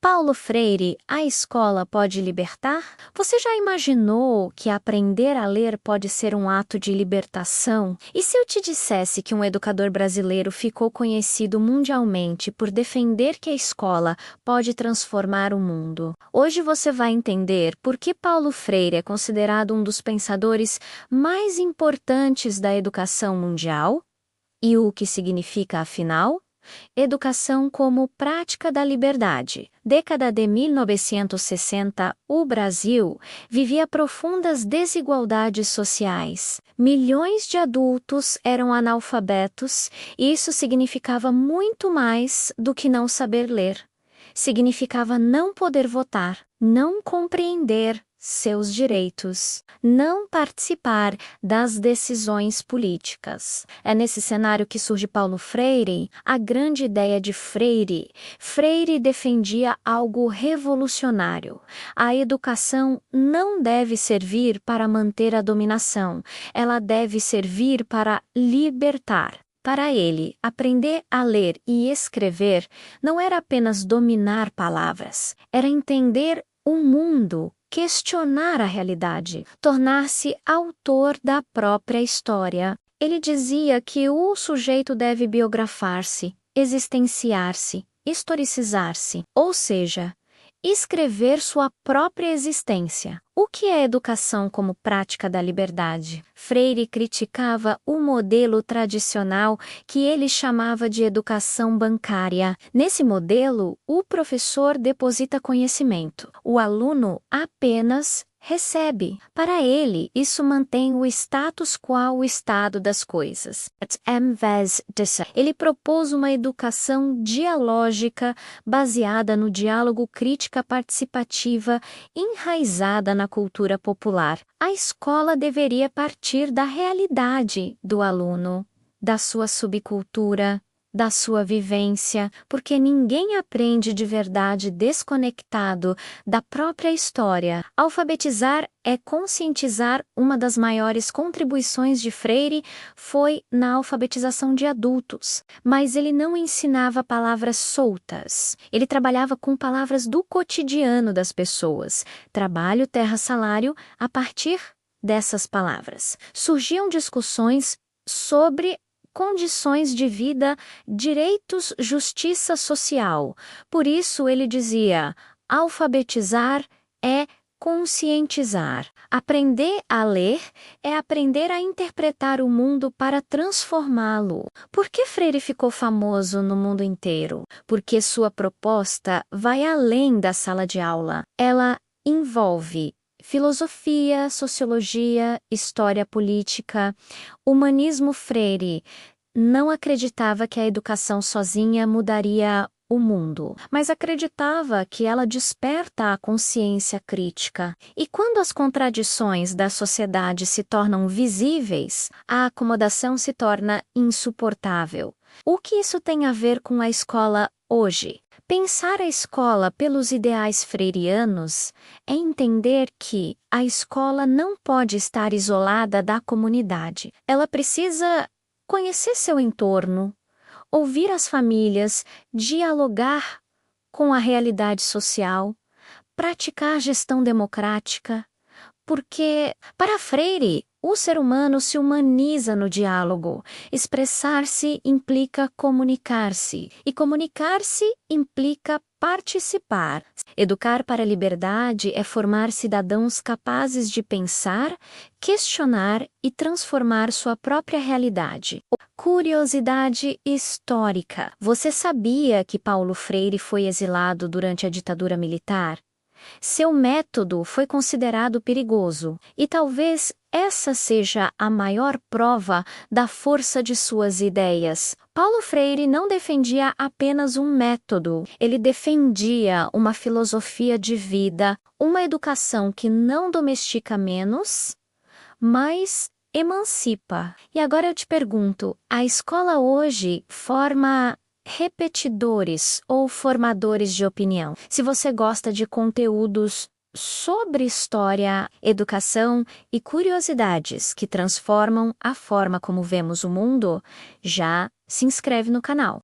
Paulo Freire, a escola pode libertar? Você já imaginou que aprender a ler pode ser um ato de libertação? E se eu te dissesse que um educador brasileiro ficou conhecido mundialmente por defender que a escola pode transformar o mundo? Hoje você vai entender por que Paulo Freire é considerado um dos pensadores mais importantes da educação mundial e o que significa, afinal, educação como prática da liberdade. Década de 1960, o Brasil vivia profundas desigualdades sociais. Milhões de adultos eram analfabetos e isso significava muito mais do que não saber ler. Significava não poder votar, não compreender seus direitos, não participar das decisões políticas. É nesse cenário que surge Paulo Freire, a grande ideia de Freire. Freire defendia algo revolucionário. A educação não deve servir para manter a dominação, ela deve servir para libertar. Para ele, aprender a ler e escrever não era apenas dominar palavras, era entender o mundo, questionar a realidade, tornar-se autor da própria história. Ele dizia que o sujeito deve biografar-se, existenciar-se, historicizar-se, ou seja, escrever sua própria existência. O que é educação como prática da liberdade? Freire criticava o modelo tradicional que ele chamava de educação bancária. Nesse modelo, o professor deposita conhecimento, o aluno apenas recebe. Para ele, isso mantém o status quo, o estado das coisas. Ele propôs uma educação dialógica baseada no diálogo, crítica participativa, enraizada na cultura popular. A escola deveria partir da realidade do aluno, da sua subcultura, da sua vivência, porque ninguém aprende de verdade desconectado da própria história. Alfabetizar é conscientizar. Uma das maiores contribuições de Freire foi na alfabetização de adultos, mas ele não ensinava palavras soltas. Ele trabalhava com palavras do cotidiano das pessoas. Trabalho, terra, salário, a partir dessas palavras. Surgiam discussões sobre condições de vida, direitos, justiça social. Por isso ele dizia: alfabetizar é conscientizar. Aprender a ler é aprender a interpretar o mundo para transformá-lo. Por que Freire ficou famoso no mundo inteiro? Porque sua proposta vai além da sala de aula. Ela envolve filosofia, sociologia, história política. Humanismo. Freire não acreditava que a educação sozinha mudaria o mundo, mas acreditava que ela desperta a consciência crítica. E quando as contradições da sociedade se tornam visíveis, a acomodação se torna insuportável. O que isso tem a ver com a escola hoje? Pensar a escola pelos ideais freirianos é entender que a escola não pode estar isolada da comunidade. Ela precisa conhecer seu entorno, ouvir as famílias, dialogar com a realidade social, praticar gestão democrática, porque, para Freire, o ser humano se humaniza no diálogo. Expressar-se implica comunicar-se, e comunicar-se implica participar. Educar para a liberdade é formar cidadãos capazes de pensar, questionar e transformar sua própria realidade. Curiosidade histórica. Você sabia que Paulo Freire foi exilado durante a ditadura militar? Seu método foi considerado perigoso, e talvez essa seja a maior prova da força de suas ideias. Paulo Freire não defendia apenas um método, ele defendia uma filosofia de vida, uma educação que não domestica menos, mas emancipa. E agora eu te pergunto, a escola hoje forma repetidores ou formadores de opinião? Se você gosta de conteúdos sobre história, educação e curiosidades que transformam a forma como vemos o mundo, já se inscreve no canal.